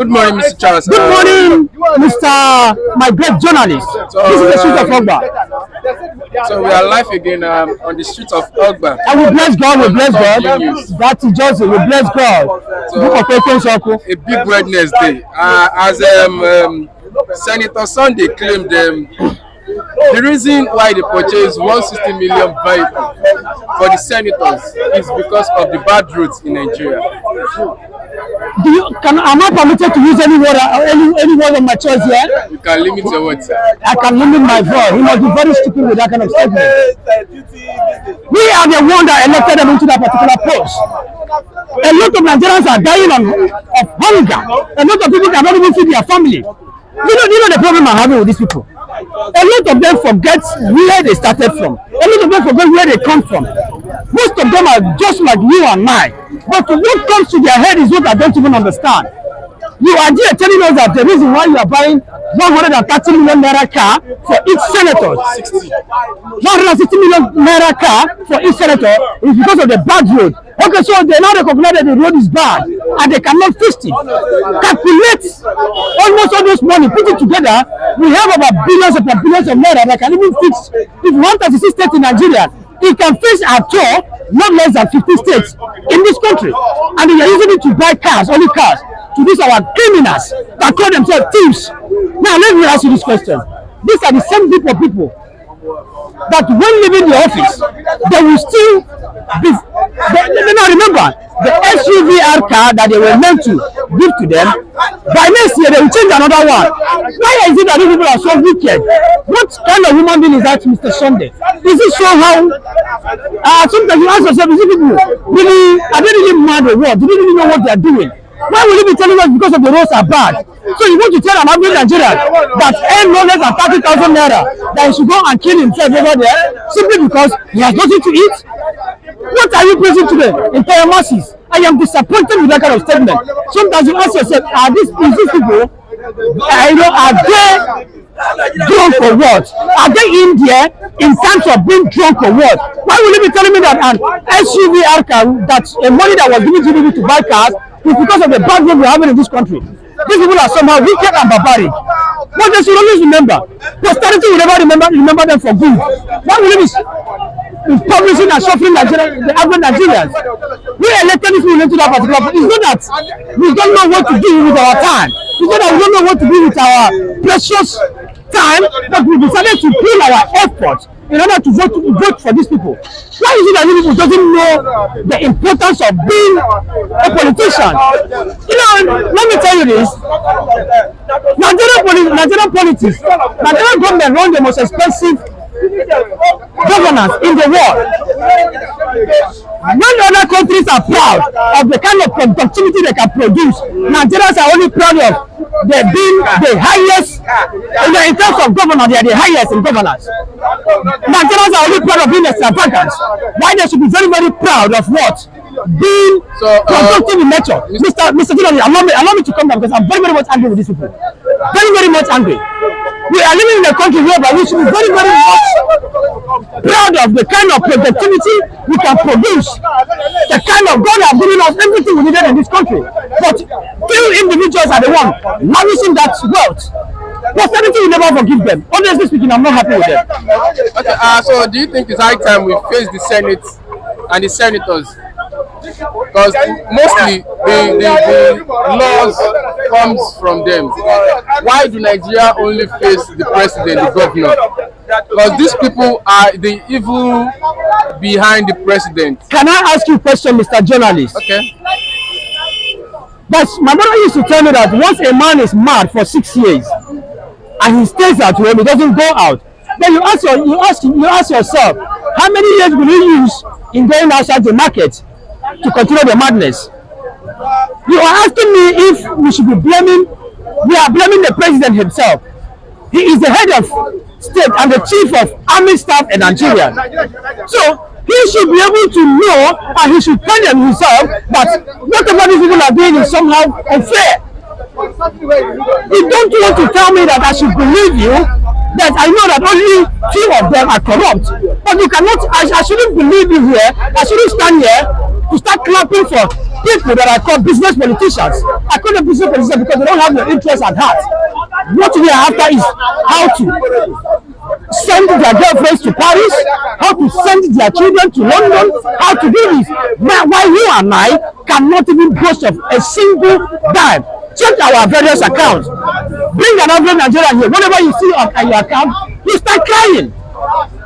Good morning, Mr. Charles. Good morning, Mr. My great journalist. This is the street of Ogba. So we are live again on the streets of Ogba. And we bless God, we bless God. That is just, we bless God. So, a big Wednesday. As Senator Sunday claimed, the reason why they purchased 160 million vehicle for the senators is because of the bad roads in Nigeria. Am I permitted to use any word of my choice here? You can limit your words, sir. I can limit my voice. He must be very stupid with that kind of statement. We are the one that elected them into that particular post. A lot of Nigerians are dying of hunger. A lot of people cannot even feed their family. You know the problem I'm having with these people. A lot of them forget where they started from. A lot of them forget where they come from. Most of them are just like you and I. But what comes to their head is what I don't even understand. You are there telling us that the reason why you are buying 130 million naira car for each senator, 160 million naira car for each senator is because of the bad road. Okay, so they now recognize that the road is bad and they cannot fix it. Calculate almost all this money, put it together. We have about billions upon billions of naira that can even fix. If 136 states in Nigeria, it can fix at all not less than 50 states in this country, and they are using it to buy cars, only cars. To these our criminals that call themselves thieves. Now let me ask you this question. These are the same group of people that when leaving the office, they will still be. Now remember, the SUVR car that they were meant to give to them, by next year they will change another one. Why is it that these people are so wicked? What kind of human being is that, Mr. Sunday? Is it so how? Sometimes you ask yourself, is it people really, are they really mad or what? Do they really know what they are doing? Why will you be telling us because of the roads are bad? So you want to tell an average Nigerian that earn no less than 30,000 naira that he should go and kill himself over there simply because he has nothing to eat? What are you preaching to the entire masses? I am disappointed with that kind of statement. Sometimes you ask yourself, are these people, are they drunk or what? Are they in there in terms of being drunk or what? Why will you be telling me that an SUV car, that's a money that was given to you to buy cars, is because of the bad road we're having in this country? These people are somehow wicked and barbaric. But they should always remember, posterity will never remember them for good. Why will you be publishing and suffering the average Nigerians? We elected these people into that particular point. It's not that we don't know what to do with our time. It's not that we don't know what to do with our precious time, but we decided to pull our effort in order to vote for these people. Why is it that these people doesn't know the importance of being a politician? You know, let me tell you this. Nigerian politics, Nigerian government run the most expensive governance in the world. When other countries are proud of the kind of productivity they can produce, Nigerians are only proud of they being the highest in terms of governance. They are the highest in governance. Nigerians are only proud of being extravagant. Why they should be very, very proud of what? Being productive in nature. Mr. Tinubu, allow me to come down because I'm very, very much angry with these people. Very, very much angry. We are living in a country where we should be very, very much proud of the kind of productivity we can produce. The kind of God has given us everything we needed in this country. But few individuals are the one lavishing that wealth. Posterity will never forgive them. Honestly speaking, I'm not happy with them. Okay, so do you think it's high time we face the Senate and the senators? Because mostly the laws comes from them. Why do Nigeria only face the president, the governor? Because these people are the evil behind the president. Can I ask you a question, Mr. Journalist? Okay. But my mother used to tell me that once a man is mad for 6 years and he stays at home, he doesn't go out, then you ask yourself, how many years will you use in going outside the market to continue the madness? You are asking me if we should be blaming, we are blaming the president himself. He is the head of state and the chief of army staff in Nigeria. So he should be able to know and he should tell them himself that whatever these people are doing is somehow unfair. You don't want to tell me that I should believe you, that I know that only few of them are corrupt. But you cannot, I shouldn't believe you here, I shouldn't stand here to start clapping for people that are called business politicians. I call them business politicians because they don't have your interests at heart. What they are after is how to send their girlfriends to Paris, how to send their children to London, how to do this. Why you and I cannot even boast of a single dime. Check our various accounts. Bring an average Nigerian here. Whatever you see on your account, you start crying.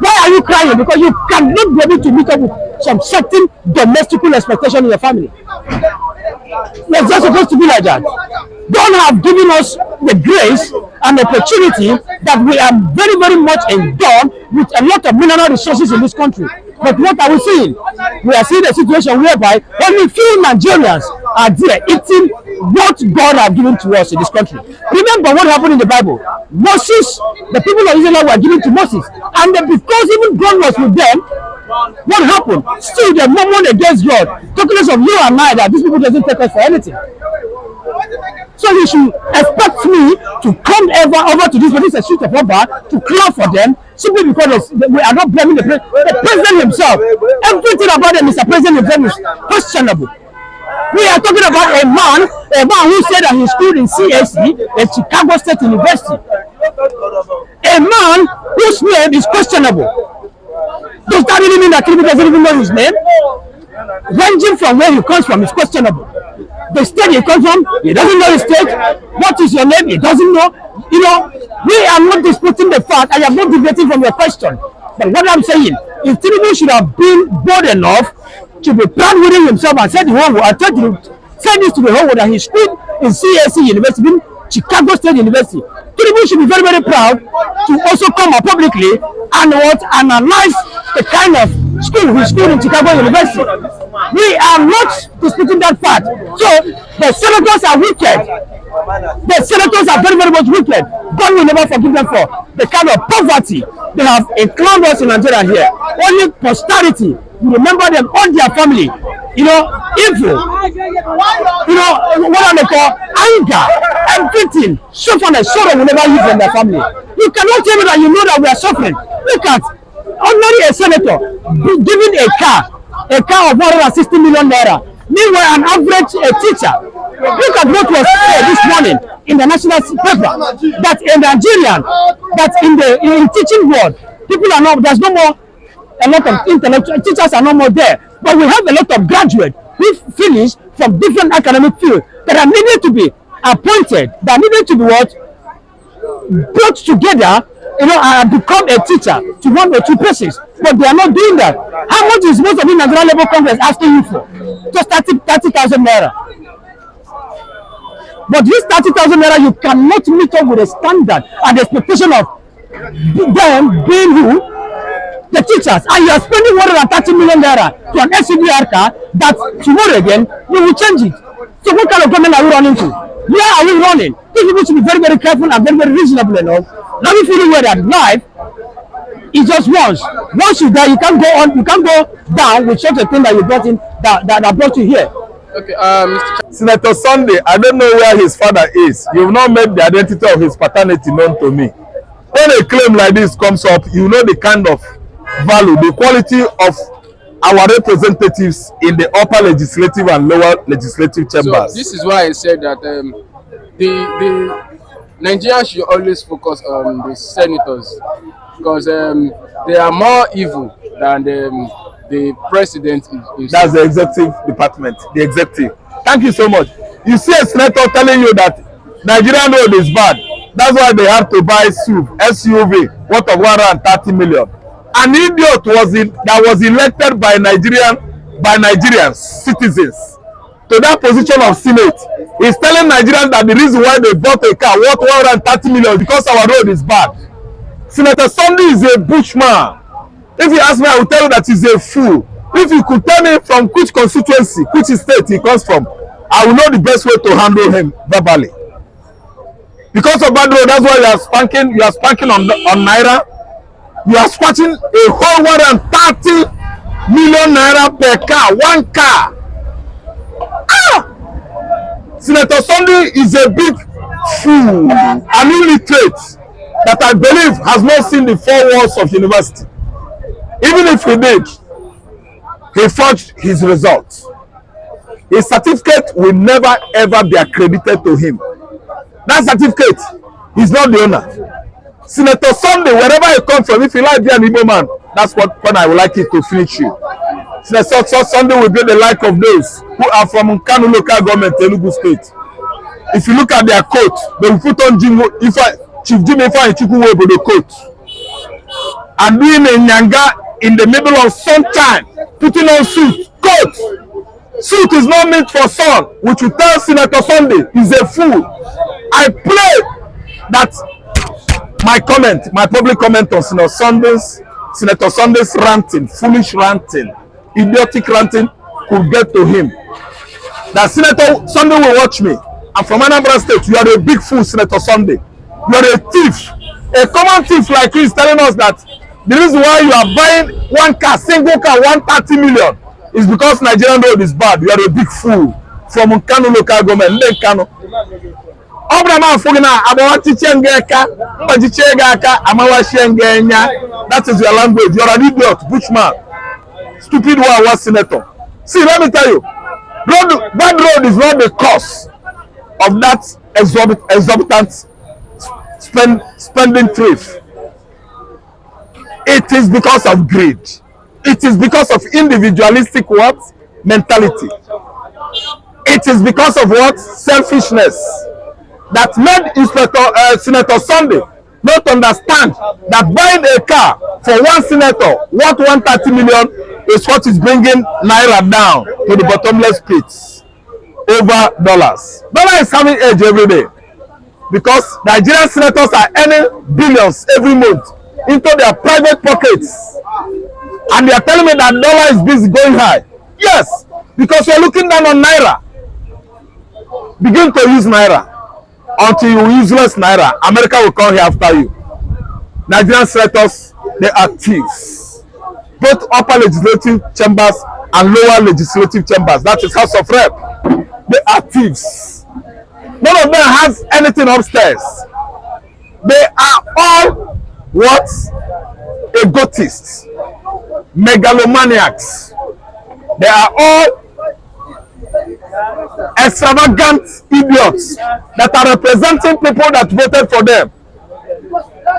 Why are you crying? Because you cannot be able to meet up with some certain domestic expectation in your family. It's just supposed to be like that. God have given us the grace and opportunity that we are very, very much endowed with a lot of mineral resources in this country. But what are we seeing? We are seeing a situation whereby only few Nigerians are there eating what God has given to us in this country. Remember what happened in the Bible. Moses, the people of Israel were given to Moses, and because even God was with them, what happened? Still they murmured against God, talking of you and I that these people doesn't take us for anything. So you should expect me to come over to this street of Oba to clap for them simply because we are not blaming the president himself. Everything about the Mr. President himself is questionable. We are talking about a man who said that he schooled in CSE, at Chicago State University. A man whose name is questionable. Does that really mean that Tinubu doesn't even know his name? Ranging from where he comes from is questionable. The state he comes from, he doesn't know his state. What is your name? He doesn't know. You know, we are not disputing the fact. I am not debating from your question. But what I'm saying, if Tinubu should have been bold enough to be proud within himself and said the whole world, said this to the whole world that he schooled in CSE University, Chicago State University. Tinubu should be very, very proud to also come up publicly and analyze the kind of school he schooled in Chicago University. We are not disputing that fact. So the senators are wicked. The senators are very, very much wicked. God will never forgive them for the kind of poverty they have inclined us in Nigeria here. Only posterity will remember them on their family. You know, evil. You know, what they call anger, everything, suffering and sorrow will never leave in their family. You cannot tell me that you know that we are suffering. Look at ordinary a senator giving a car of 160 million naira. Meanwhile, an average teacher. Look at what was said this morning in the national paper that in Nigerian, that in the teaching world, people are not. There's no more. A lot of intellectual teachers are no more there, but we have a lot of graduates who finish from different academic fields that are needed to be appointed, that needed to be what brought together, you know, and become a teacher to 1 or 2 persons, but they are not doing that. How much is most of the Nigerian Labour Congress asking you for? Just 30,000 naira. But this 30,000 naira, you cannot meet up with a standard and the expectation of them being who? The teachers, and you are spending 130 million naira to an SUVR car that tomorrow again you will change it. So what kind of government are we running to? Where are we running? These people should be very, very careful and very, very reasonable enough. Let me feel aware that life is just once. Once you die, you can't go on, you can't go down with such a thing that you brought in that brought you here. Okay, Senator Sunday, I don't know where his father is. You've not made the identity of his paternity known to me. When a claim like this comes up, you know the kind of value, the quality of our representatives in the upper legislative and lower legislative chambers. So this is why I said that the Nigerians should always focus on the senators, because they are more evil than the president himself. That's the executive department, the executive. Thank you so much. You see a senator telling you that Nigerian road is bad. That's why they have to buy SUV worth of 130 million. An idiot that was elected by Nigerian citizens to that position of Senate is telling Nigerians that the reason why they bought a car worth 130 million because our road is bad. Senator Sunday is a bushman. If you ask me, I will tell you that he's a fool. If you could tell me from which constituency, which state he comes from, I will know the best way to handle him verbally. Because of bad road, that's why you are spanking on naira. You are scratching a whole 130 million naira per car, one car. Senator Sunday is a big fool, an illiterate that I believe has not seen the 4 walls of university. Even if he did, he forged his results. his certificate will never ever be accredited to him. That certificate, he's not the owner. Senator Sunday, wherever he comes from, if you like be an Igbo man, that's what when I would like it to finish you. Senator Sunday will be the like of those who are from Kano local government, Enugu state. If you look at their coat, they will put on Chief Jimmy Ifeanyi Chukwuwebo the coat. And doing a nyanga in the middle of sunshine, putting on suit, coat. Suit is not meant for sun, which will tell Senator Sunday is a fool. I pray that my public comment on Senator Sunday's ranting, foolish ranting, idiotic ranting could get to him. That Senator Sunday will watch me. I'm from Anambra State. You are a big fool, Senator Sunday. You are a thief. A common thief like you is telling us that the reason why you are buying one car, single car, 130 million, is because Nigerian road is bad. You are a big fool from Kano local government. Kano. That is your language. You are an idiot, bushman, stupid one, was senator. See, let me tell you, bad road is not the cause of that exorbitant spending thrift. It is because of greed. It is because of individualistic what? Mentality. It is because of what? Selfishness. That made Senator Sunday not understand that buying a car for one senator worth 130 million is what is bringing naira down to the bottomless pits over dollars. Dollar is having edge every day because Nigerian senators are earning billions every month into their private pockets, and they are telling me that dollar is busy going high. Yes, because you're looking down on naira. Begin to use naira. Until you useless naira, America will come here after you. Nigerian senators, they are thieves. Both upper legislative chambers and lower legislative chambers, that is House of Rep, they are thieves. None of them has anything upstairs. They are all what? Egotists, megalomaniacs. They are all extravagant idiots that are representing people that voted for them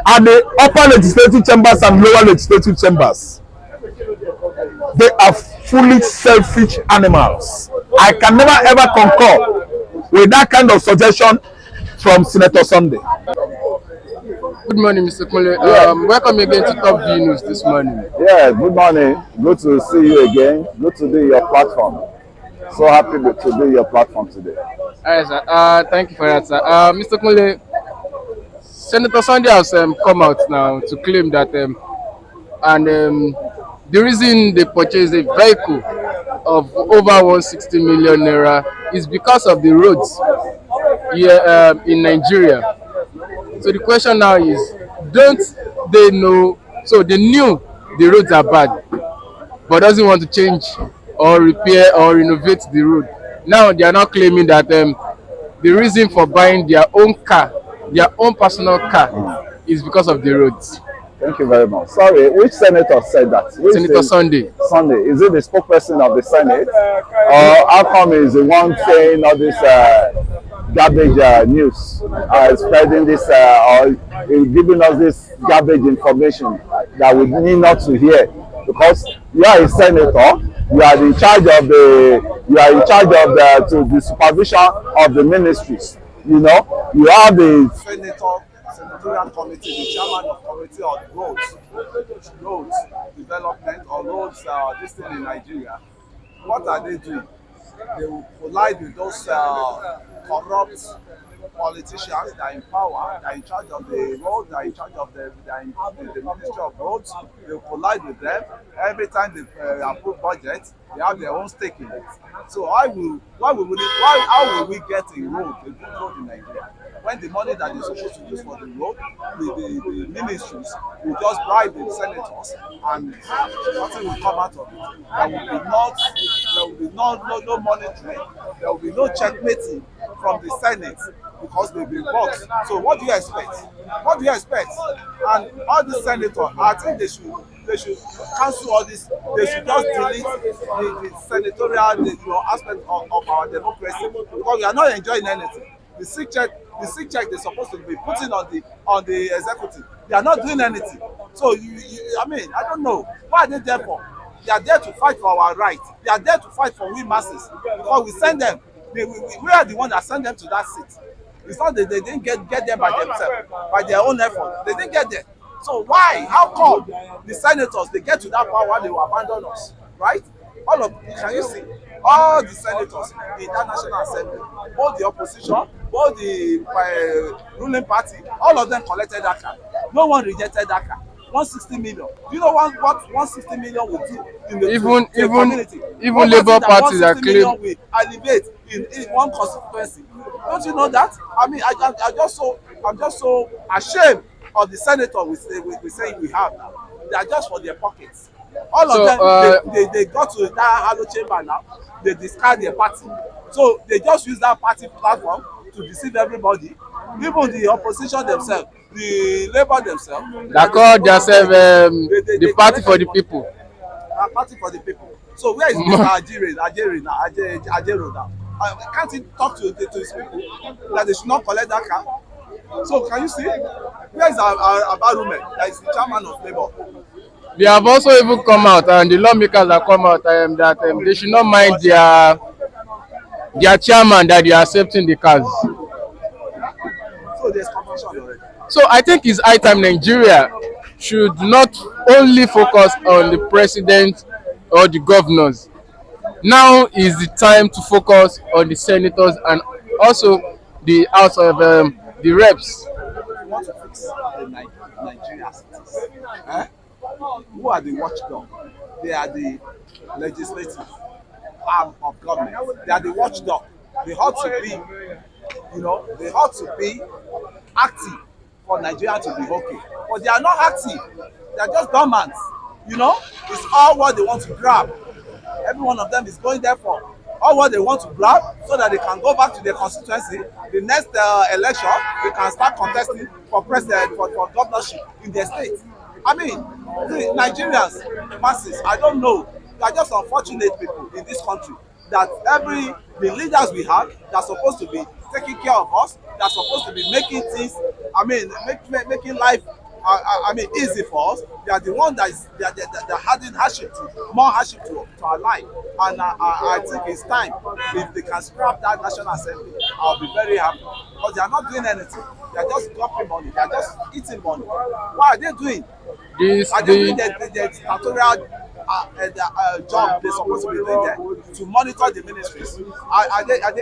at the upper legislative chambers and lower legislative chambers. They are fully selfish animals. I can never ever concur with that kind of suggestion from Senator Sunday. Good morning, Mr. Kunle. Welcome again to Top V News this morning. Yeah, good morning. Good to see you again. Good to be your platform. So happy to be your platform today. All right, sir. Thank you for that, sir. Mr. Kunle, Senator Sunday has come out now to claim that the reason they purchased a vehicle of over 160 million naira is because of the roads here in Nigeria. So the question now is, don't they know? So they knew the roads are bad, but doesn't want to change or repair or renovate the road. Now they are now claiming that the reason for buying their own car, their own personal car, is because of the roads. Thank you very much. Sorry, which senator said that? Senator Sunday. Sunday. Is it the spokesperson of the Senate? Or how come is the one saying all this garbage news, spreading this or giving us this garbage information that we need not to hear? Because you are a senator, you are in charge of the supervision of the ministries. You know, you are the senatorial committee, the chairman of committee on roads development or roads this thing in Nigeria. What are they doing? They will collide with those corrupt politicians that are in power, that are in charge of the road, that are in charge of the Ministry of Roads. They will collide with them. Every time they approve budget, they have their own stake in it. So how will we get a good road in Nigeria? When the money that is supposed to use for the road, the ministries will just bribe the senators and nothing will come out of it. There will be no money drain. There will be no checkmating from the Senate because they've been bought. So what do you expect? What do you expect? And all these senators, I think they should cancel all this. They should just delete the senatorial aspect of our democracy, because we are not enjoying anything. The sick check they're supposed to be putting on the executive, they are not doing anything. So I mean, I don't know, what are they there for? They are there to fight for our rights. They are there to fight for we masses, because we send them. We are the one that send them to that seat. It's not that they didn't get there by themselves, by their own effort. They didn't get there. So why? How come the senators, they get to that power, they will abandon us, right? Can you see? All the senators in that National Assembly, both the opposition, both the ruling party, all of them collected that card. No one rejected that card. 160 million. Do you know what 160 million will do in the community? Even Labour parties are claiming 160 million will elevate in one constituency. Don't you know that? I mean, I'm just so ashamed of the senator we say we have now. They are just for their pockets. All of them, they got to that hollow chamber now. They discard their party. So they just use that party platform to deceive everybody. Even the opposition themselves, the Labour themselves. They call themselves the party for the people. Party for the people. So where is Mr. Ajero now? Can't he talk to his people that they should not collect that car? So can you see? Where is our Abarume, that is the chairman of Labour? They have also even come out, and the lawmakers have come out that they should not mind their chairman that they are accepting the cars. So there's confusion already. So I think it's high time Nigeria should not only focus on the president or the governors. Now is the time to focus on the senators and also the House of the Reps. You want to fix the Nigerian cities? Eh? Who are the watchdog? They are the legislative arm of government. They are the watchdog. They ought to be, they ought to be active for Nigeria to be okay. But they are not active. They are just dormant. It's all what they want to grab. Every one of them is going there for all what they want to grab, so that they can go back to their constituency. The next election, they can start contesting for president, for governorship in their state. I mean, the Nigerians, masses, I don't know. They are just unfortunate people in this country. That the leaders we have, that are supposed to be taking care of us, that are supposed to be making things, making life, easy for us. They are the ones they're adding more hardship to our life. And I think it's time, if they can scrap that National Assembly, I'll be very happy, because they are not doing anything. They are just dropping money. They are just eating money. What are they doing? Are they doing the statutory job they're supposed to be doing there to monitor the ministries? Are they